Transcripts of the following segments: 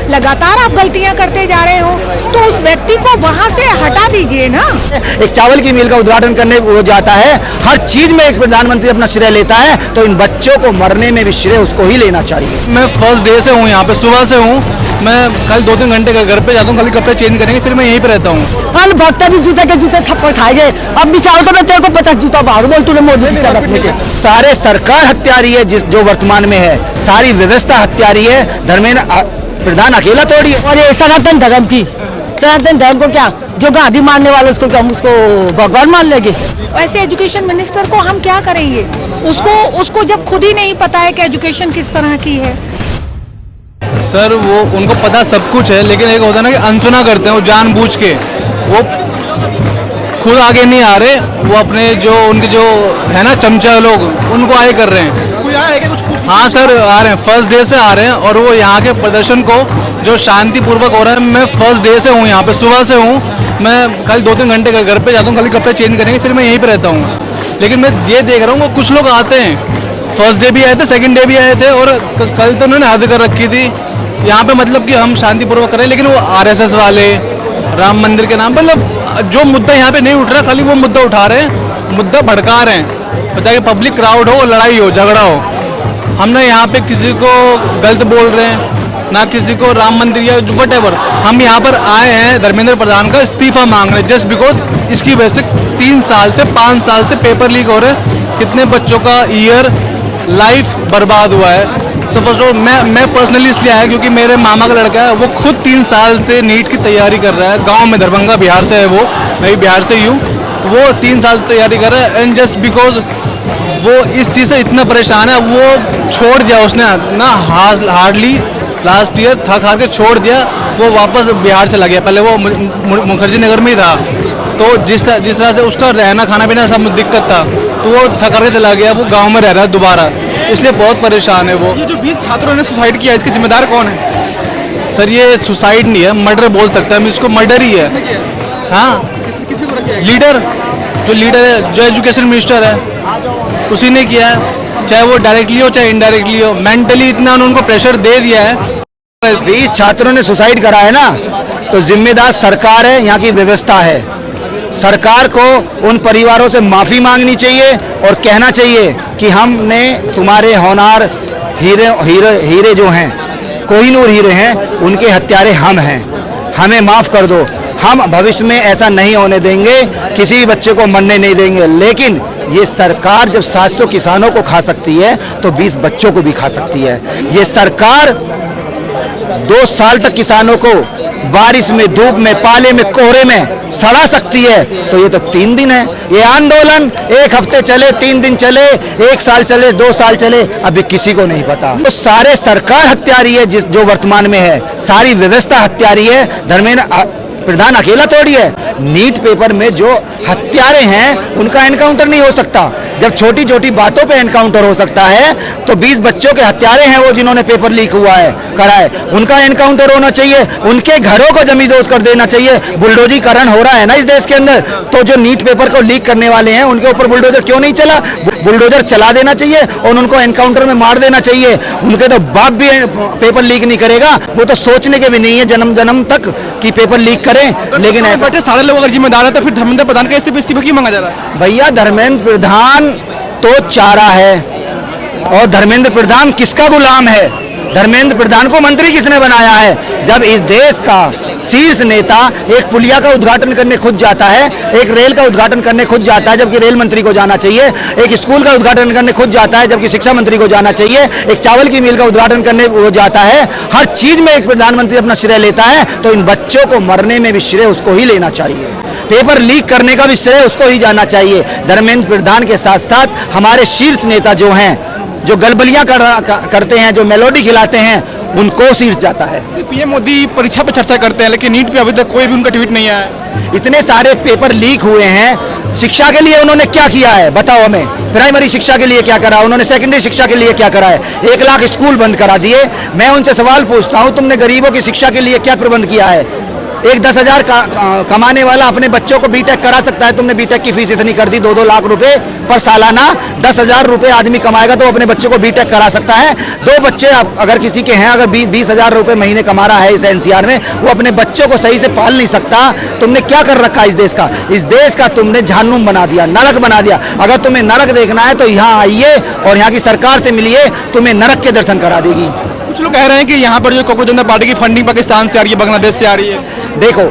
लगातार आप गलतियां करते जा रहे हो तो उस व्यक्ति को वहां से हटा दीजिए ना। एक चावल की मिल का उद्घाटन करने वो जाता है, हर चीज में एक प्रधानमंत्री अपना श्रेय लेता है, तो इन बच्चों को मरने में भी श्रेय उसको ही लेना चाहिए। मैं फर्स्ट डे से हूँ यहाँ पे, सुबह से हूँ। मैं कल 2-3 घंटे घर पे जाता हूँ, कल कपड़े चेंज करेंगे, फिर मैं यहीं पे रहता हूँ। कल भक्त भी जूते के जूते थप्पड़ खाएंगे, अब भी चाहो तो मैं तेरे को 50 जूता बाहर बोल, तूने मोदी से रखने के। सारे सरकार हत्यारी है जो वर्तमान में है, सारी व्यवस्था हत्यारी है, धर्मेंद्र प्रधान अकेला थोड़ी है। और ये सनातन धर्म की, सनातन धर्म को क्या, जो गांधी मानने वाले उसको क्या, हम उसको भगवान मान लेंगे? वैसे एजुकेशन मिनिस्टर को हम क्या करेंगे, उसको जब खुद ही नहीं पता है कि एजुकेशन किस तरह की है। सर वो उनको पता सब कुछ है, लेकिन एक होता है ना कि अनसुना करते हैं, वो जानबूझ के, वो खुद आगे नहीं आ रहे, वो अपने जो उनके जो है ना चमचा लोग, उनको आगे कर रहे हैं। हाँ सर आ रहे हैं, फर्स्ट डे से आ रहे हैं, और वो यहाँ के प्रदर्शन को जो शांतिपूर्वक हो रहा है, मैं फर्स्ट डे से हूँ यहाँ पे, सुबह से हूँ। मैं कल 2-3 घंटे घर पे जाता हूँ, कल कपड़े चेंज करेंगे, फिर मैं यहीं पे रहता हूँ। लेकिन मैं ये देख रहा हूँ वो कुछ लोग आते हैं, फर्स्ट डे भी आए थे, सेकंड डे भी आए थे, और कल तो उन्होंने हद कर रखी थी यहाँ पे, मतलब कि हम शांतिपूर्वक करें, लेकिन वो आरएसएस वाले राम मंदिर के नाम पर, मतलब जो मुद्दा यहाँ पे नहीं उठ रहा, खाली वो मुद्दा उठा रहे हैं, मुद्दा भड़का रहे हैं, पता है कि पब्लिक क्राउड हो, लड़ाई हो, झगड़ा हो। हमने यहाँ पे किसी को गलत बोल रहे हैं ना, किसी को राम मंदिर या वट एवर, हम यहाँ पर आए हैं धर्मेंद्र प्रधान का इस्तीफा मांगने, जस्ट बिकॉज इसकी वजह से 3 साल से 5 साल से पेपर लीक हो रहे हैं, कितने बच्चों का ईयर लाइफ बर्बाद हुआ है। सपोज मैं पर्सनली इसलिए आया क्योंकि मेरे मामा का लड़का है, वो खुद 3 साल से नीट की तैयारी कर रहा है, गांव में दरभंगा बिहार से है वो, मैं भी बिहार से ही हूँ। वो 3 साल से तैयारी कर रहा है, एंड जस्ट बिकॉज वो इस चीज़ से इतना परेशान है, वो छोड़ दिया उसने ना, हार्डली लास्ट ईयर थक हार के छोड़ दिया, वो वापस बिहार चला गया। पहले वो मुखर्जी नगर में ही था, तो जिस तरह से उसका रहना खाना पीना सब दिक्कत था, तो वो थक हार के चला गया, वो गाँव में रह रहा है दोबारा, इसलिए बहुत परेशान है वो। ये जो 20 छात्रों ने सुसाइड किया, इसके जिम्मेदार कौन है? सर ये सुसाइड नहीं है, मर्डर बोल सकते हैं हम इसको, मर्डर ही है। हाँ लीडर, जो लीडर है, जो एजुकेशन मिनिस्टर है, उसी ने किया है, चाहे वो डायरेक्टली हो चाहे इनडायरेक्टली हो, मेंटली इतना उनको प्रेशर दे दिया है। 20 छात्रों ने सुसाइड करा है ना, तो जिम्मेदार सरकार है, यहाँ की व्यवस्था है। सरकार को उन परिवारों से माफ़ी मांगनी चाहिए और कहना चाहिए कि हमने तुम्हारे होनहार हीरे जो हैं, कोहिनूर हीरे हैं, उनके हत्यारे हम हैं, हमें माफ़ कर दो। हम भविष्य में ऐसा नहीं होने देंगे, किसी भी बच्चे को मरने नहीं देंगे। लेकिन ये सरकार जब 700 किसानों को खा सकती है तो 20 बच्चों को भी खा सकती है। ये सरकार 2 साल तक किसानों को बारिश में, धूप में, पाले में, कोहरे में सड़ा सकती है, तो ये तो 3 दिन है। ये आंदोलन 1 हफ्ते चले, 3 दिन चले, 1 साल चले, 2 साल चले, अभी किसी को नहीं पता। तो सारे सरकार हत्यारी है जो वर्तमान में है, सारी व्यवस्था हत्यारी है, धर्मेंद्र प्रधान अकेला थोड़ी है। नीट पेपर में जो हत्यारे हैं उनका एनकाउंटर नहीं हो सकता। जब छोटी छोटी बातों पे एनकाउंटर हो सकता है, तो 20 बच्चों के हत्यारे हैं वो जिन्होंने पेपर लीक हुआ है कराए, उनका एनकाउंटर होना चाहिए, उनके घरों को जमींदोज कर देना चाहिए। बुलडोजीकरण हो रहा है ना इस देश के अंदर, तो जो नीट पेपर को लीक करने वाले हैं उनके ऊपर बुलडोजर क्यों नहीं चला? बुलडोजर चला देना चाहिए और उनको एनकाउंटर में मार देना चाहिए। उनके तो बाप भी पेपर लीक नहीं करेगा, वो तो सोचने के भी नहीं है जन्म जन्म तक कि पेपर लीक करें। लेकिन ऐसे सारे लोग अगर जिम्मेदार है तो फिर धर्मेंद्र प्रधान का इस्तीफा क्यों मांगा जा रहा है? भैया धर्मेंद्र प्रधान तो चारा है, और धर्मेंद्र प्रधान किसका गुलाम है? धर्मेंद्र प्रधान को मंत्री किसने बनाया है? जब इस देश का शीर्ष नेता एक पुलिया का उद्घाटन करने खुद जाता है, एक रेल का उद्घाटन करने खुद जाता है जबकि रेल मंत्री को जाना चाहिए, एक स्कूल का उद्घाटन करने खुद जाता है जबकि शिक्षा मंत्री को जाना चाहिए, एक चावल की मिल का उद्घाटन करने वो जाता है, हर चीज में एक प्रधानमंत्री अपना श्रेय लेता है, तो इन बच्चों को मरने में भी श्रेय उसको ही लेना चाहिए, पेपर लीक करने का भी श्रेय उसको ही जाना चाहिए। धर्मेंद्र प्रधान के साथ साथ हमारे शीर्ष नेता जो हैं, जो गलबलियां करते हैं, जो मेलोडी खिलाते हैं, उनको शीर्ष जाता है। पीएम मोदी परीक्षा पर चर्चा करते हैं, लेकिन नीट पे अभी तक कोई भी उनका ट्वीट नहीं आया है। इतने सारे पेपर लीक हुए हैं, शिक्षा के लिए उन्होंने क्या किया है बताओ हमें? प्राइमरी शिक्षा के लिए क्या करा उन्होंने? सेकेंडरी शिक्षा के लिए क्या करा है? 1 लाख स्कूल बंद करा दिए। मैं उनसे सवाल पूछता हूं, तुमने गरीबों की शिक्षा के लिए क्या प्रबंध किया है? एक 10,000 कमाने वाला अपने बच्चों को बीटेक करा सकता है। तुमने बीटेक की फीस इतनी कर दी, 2-2 लाख रुपए पर सालाना। 10,000 रुपए आदमी कमाएगा तो अपने बच्चों को बीटेक करा सकता है। 2 बच्चे अगर किसी के हैं, अगर 20,000 रुपए महीने कमा रहा है इस एनसीआर में, वो अपने बच्चों को सही से पाल नहीं सकता। तुमने क्या कर रखा है इस देश का? इस देश का तुमने जहन्नुम बना दिया, नरक बना दिया। अगर तुम्हें नरक देखना है तो यहाँ आइए और यहाँ की सरकार से मिलिए, तुम्हें नरक के दर्शन करा देगी। कुछ लोग कह रहे हैं कि यहाँ पर जो कॉकरोच जनता पार्टी की फंडिंग पाकिस्तान से आ रही है, बांग्लादेश से आ रही है। देखो,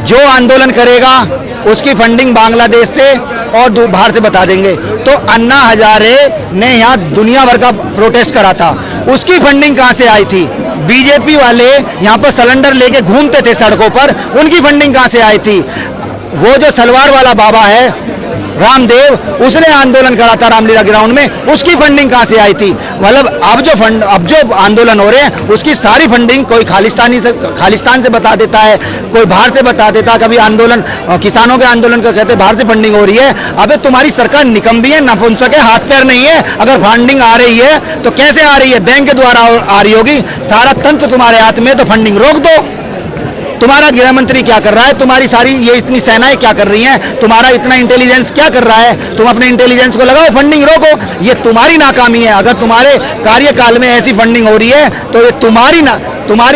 जो आंदोलन करेगा उसकी फंडिंग बांग्लादेश से और बाहर से बता देंगे। तो अन्ना हजारे ने यहाँ दुनिया भर का प्रोटेस्ट करा था, उसकी फंडिंग कहाँ से आई थी? बीजेपी वाले यहाँ पर सिलेंडर लेके घूमते थे सड़कों पर, उनकी फंडिंग कहाँ से आई थी? वो जो सलवार वाला बाबा है रामदेव, उसने आंदोलन करा था रामलीला ग्राउंड में, उसकी फंडिंग कहाँ से आई थी? मतलब अब जो आंदोलन हो रहे हैं उसकी सारी फंडिंग कोई खालिस्तान से बता देता है, कोई बाहर से बता देता है। कभी आंदोलन किसानों के आंदोलन का कहते हैं बाहर से फंडिंग हो रही है। अबे तुम्हारी सरकार निकम्मी है, नपुंसक है, हाथ पैर नहीं है। अगर फंडिंग आ रही है तो कैसे आ रही है? बैंक के द्वारा आ रही होगी। सारा तंत्र तुम्हारे हाथ में, तो फंडिंग रोक दो। तुम्हारा गृह मंत्री क्या कर रहा है? तुम्हारी सारी ये इतनी सेनाएं क्या कर रही हैं? तुम्हारा इतना इंटेलिजेंस क्या कर रहा है? तुम अपने इंटेलिजेंस को लगाओ, फंडिंग रोको। ये तुम्हारी नाकामी है। अगर तुम्हारे कार्यकाल में ऐसी फंडिंग हो रही है तो ये तुम्हारी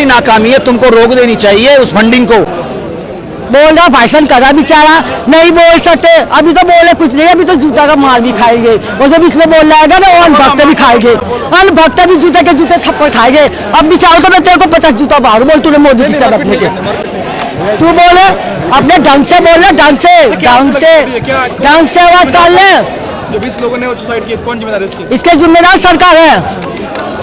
नाकामी है। तुमको रोक देनी चाहिए उस फंडिंग को। बोल रहा भाषण करा बेचारा, नहीं बोल सकते। अभी तो बोले कुछ नहीं, अभी तो जूता का मार भी खाएंगे। वो जब इसमें बोल रहा है ना, अनभक्त भी खाएंगे, अनभक्त भी जूते के जूते थप्पड़ खाएंगे। अब बेचारा तो मैं तेरे को 50 जूता मारू। बोल तूने मोदी की सबक लेके, तू बोले अपने ढंग से बोल, ढंग से आवाज कर ले। जो 20 लोगों ने सुसाइड किया, कौन जिम्मेदार है इसकी? इसके जिम्मेदार सरकार है,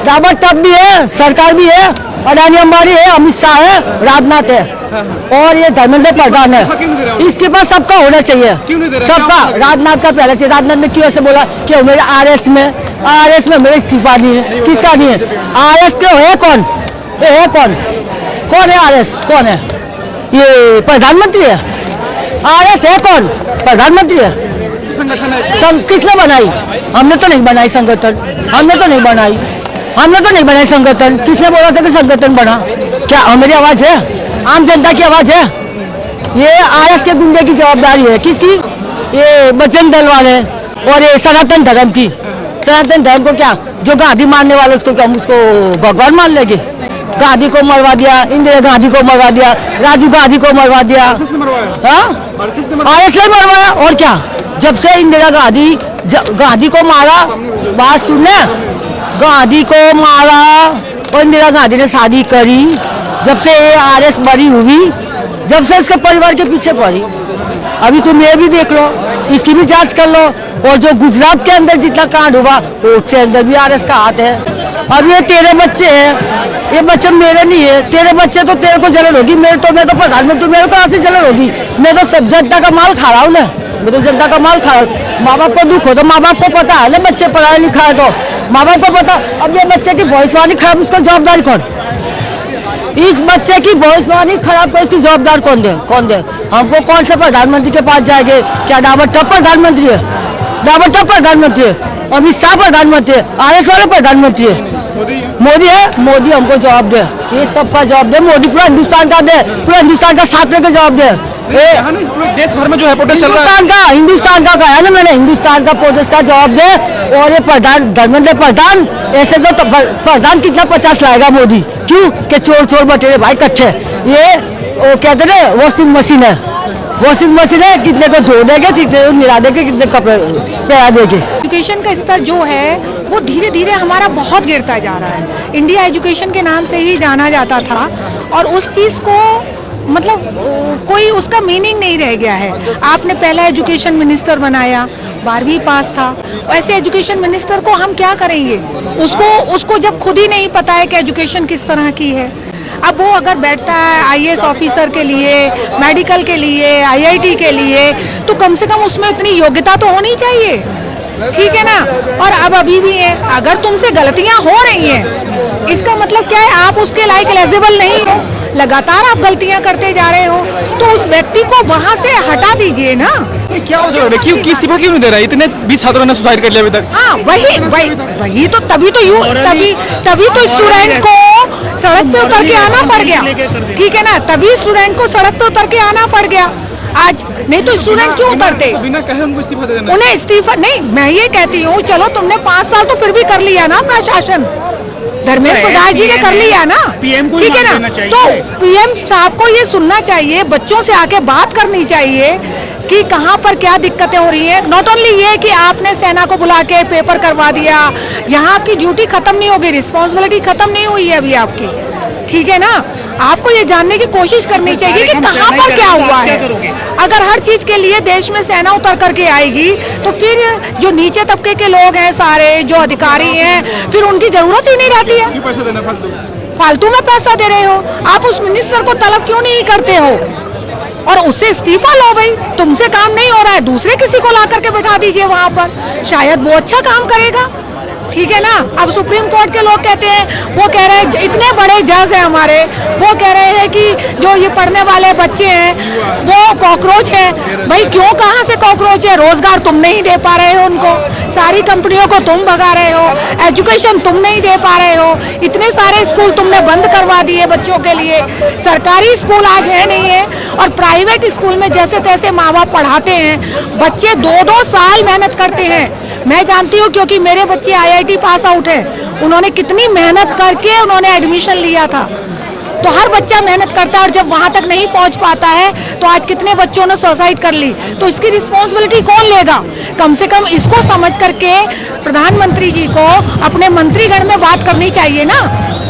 रॉबर्ट टब भी है, सरकार भी है, अडानी अंबानी है, अमित शाह है, राजनाथ है और ये धर्मेंद्र प्रधान है। इसके पास सबका होना चाहिए, सबका। राजनाथ का पहले चाहिए। राजनाथ ने क्यों ऐसे बोला कि मेरे आरएस में मेरा इस्तीफा नहीं है? किसका नहीं है? आरएस के है कौन? कौन है आरएस? कौन है? ये प्रधानमंत्री है। आरएस है कौन? प्रधानमंत्री है। किसने बनाई? हमने तो नहीं बनाई संगठन, हमने तो नहीं बनाई संगठन। किसने बोला था कि संगठन बना? क्या हमारी आवाज है? आम जनता की आवाज है? ये आरएस के गुंडे की जवाबदारी है। किसकी? ये बजरंग दल वाले और ये सनातन धर्म की। सनातन धर्म को क्या, जो गांधी मानने वाले उसको क्या हम उसको भगवान मान लेंगे? गांधी को मरवा दिया, इंदिरा गांधी को मरवा दिया, राजीव गांधी को मरवा दिया, आरएस ने मरवाया। और क्या, जब से इंदिरा गांधी को मारा, बात सुनने, गांधी को मारा और इंदिरा गांधी ने शादी करी, जब से ये आरएस बड़ी हुई, जब से इसके परिवार के पीछे पड़ी। अभी तुम ये भी देख लो, इसकी भी जांच कर लो। और जो गुजरात के अंदर जितना कांड हुआ उसके अंदर भी आरएस का हाथ है। अब ये तेरे बच्चे हैं, ये बच्चे मेरे नहीं है। तेरे बच्चे तो तेरे को जलन होगी, मैं तो प्रधानमंत्री, मेरे को ऐसे जलन होगी। मैं तो सब जनता का माल खा रहा हूँ ना, मैं तो जनता का माल खा रहा हूँ। माँ बाप को दुख हो तो माँ बाप को पता है ना, बच्चे पढ़ाए लिखा है तो माँ बाप को पता। अब ये बच्चे की भविष्यवाणी खराब, उसका जवाबदारी कौन? इस बच्चे की भविष्यवाणी खराब कर, इसकी जवाबदार कौन दे? हमको कौन से प्रधानमंत्री के पास जाएंगे? क्या डाबर टप प्रधानमंत्री है? डाबर टप प्रधानमंत्री है, अमित शाह प्रधानमंत्री है, आरएस वाले प्रधानमंत्री है, मोदी है। मोदी हमको जवाब दे, ये सबका जवाब दे। मोदी पूरा हिंदुस्तान का दे, पूरा हिंदुस्तान का साथ लेकर जवाब दे। देश भर में जो है प्रोटेस्ट चल रहा है, हिंदुस्तान का कहा ना मैंने, हिंदुस्तान का प्रोटेस्ट का जवाब दे। और ये प्रधान धर्मेंद्र प्रधान, ऐसे तो प्रधान कितना 50 लाएगा मोदी? क्यों कि चोर बटेरे भाई इकट्ठे। ये वो कहते ना वॉशिंग मशीन है, कितने को धो देंगे, कितने को निरा देंगे, कितने कपड़े पहना देंगे। एजुकेशन का स्तर जो है वो धीरे धीरे हमारा बहुत गिरता जा रहा है। इंडिया एजुकेशन के नाम से ही जाना जाता था और उस चीज़ को मतलब कोई उसका मीनिंग नहीं रह गया है। आपने पहला एजुकेशन मिनिस्टर बनाया, 12वीं पास था, ऐसे एजुकेशन मिनिस्टर को हम क्या करेंगे? उसको जब खुद ही नहीं पता है कि एजुकेशन किस तरह की है। अब वो अगर बैठता है आईएएस ऑफिसर के लिए, मेडिकल के लिए, आईआईटी के लिए, तो कम से कम उसमें इतनी योग्यता तो होनी चाहिए, ठीक है ना? और अब अभी भी है, अगर तुमसे गलतियां हो रही हैं, इसका मतलब क्या है? आप उसके लायक एलिजिबल नहीं हो, लगातार आप गलतियां करते जा रहे हो, तो उस व्यक्ति को वहां से हटा दीजिए ना। क्या हो रहा है? क्यों इस्तीफा क्यों नहीं दे रहा है? इतने 20 छात्रों ने सुसाइड कर लिया अभी तक। हाँ, वही तो तभी तो स्टूडेंट को सड़क पे उतर के आना पड़ गया, ठीक है ना, तभी स्टूडेंट को सड़क पे उतर के आना पड़ गया आज, नहीं तो स्टूडेंट क्यों उतरते? बिना कहे उनको इस्तीफा दे देना। उन्हें इस्तीफा नहीं, मैं ये कहती हूँ चलो तुमने 5 साल तो फिर भी कर लिया ना अपना शासन, धर्मेंद्र प्रधान जी ने कर लिया ना, PM को ठीक है मान ना, लेना चाहिए। तो पीएम साहब को ये सुनना चाहिए, बच्चों से आके बात करनी चाहिए कि कहाँ पर क्या दिक्कतें हो रही है। नॉट ओनली ये कि आपने सेना को बुला के पेपर करवा दिया, यहाँ आपकी ड्यूटी खत्म नहीं होगी, रिस्पॉन्सिबिलिटी खत्म नहीं हुई है अभी आपकी, ठीक है ना, आपको ये जानने की कोशिश करनी चाहिए कि कहाँ पर क्या हुआ है। अगर हर चीज के लिए देश में सेना उतर करके आएगी तो फिर जो नीचे तबके के लोग हैं सारे जो अधिकारी हैं फिर उनकी जरूरत ही नहीं रहती है। क्यों पैसा देना फालतू? फालतू में पैसा दे रहे हो आप, उस मिनिस्टर को तलब क्यों नहीं करते हो और उससे इस्तीफा लो भाई, तुमसे काम नहीं हो रहा है दूसरे किसी को ला करके बैठा दीजिए वहां पर, शायद वो अच्छा काम करेगा, ठीक है ना। अब सुप्रीम कोर्ट के लोग कहते हैं, वो कह रहे हैं इतने बड़े जज हैं हमारे, वो कह रहे हैं कि जो ये पढ़ने वाले बच्चे हैं वो कॉकरोच है। भाई क्यों, कहाँ से कॉकरोच है? रोजगार तुम नहीं दे पा रहे हो उनको, सारी कंपनियों को तुम भगा रहे हो, एजुकेशन तुम नहीं दे पा रहे हो, इतने सारे स्कूल तुमने बंद करवा दिए बच्चों के लिए, सरकारी स्कूल आज है नहीं है, और प्राइवेट स्कूल में जैसे तैसे माँ बाप पढ़ाते हैं, बच्चे 2-2 साल मेहनत करते हैं। मैं जानती हूँ क्योंकि मेरे बच्चे IIT पास आउट हैं, उन्होंने कितनी मेहनत करके उन्होंने एडमिशन लिया था, तो हर बच्चा मेहनत करता है और जब वहां तक नहीं पहुंच पाता है तो आज कितने बच्चों ने सुसाइड कर ली, तो इसकी रिस्पॉन्सिबिलिटी कौन लेगा? कम से कम इसको समझ करके प्रधानमंत्री जी को अपने मंत्रीगण में बात करनी चाहिए ना।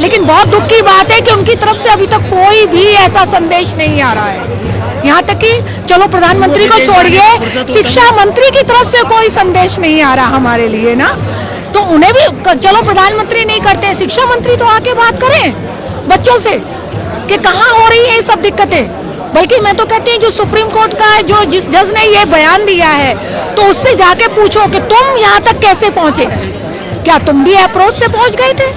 लेकिन बहुत दुख की बात है कि उनकी तरफ से अभी तक कोई भी ऐसा संदेश नहीं आ रहा है, यहाँ तक कि चलो प्रधानमंत्री को छोड़िए, शिक्षा मंत्री की तरफ से कोई संदेश नहीं आ रहा हमारे लिए ना, तो उन्हें भी चलो प्रधानमंत्री नहीं करते, शिक्षा मंत्री तो आके बात करें बच्चों से कि कहाँ हो रही है ये सब दिक्कतें। बल्कि मैं तो कहती हूँ जो सुप्रीम कोर्ट का जो जिस जज ने ये बयान दिया है तो उससे जाके पूछो कि तुम यहाँ तक कैसे पहुंचे, क्या तुम भी अप्रोच से पहुंच गए थे?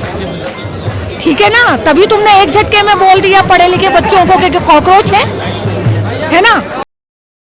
ठीक है ना, तभी तुमने एक झटके में बोल दिया पढ़े लिखे बच्चों को कि कॉकरोच है ना।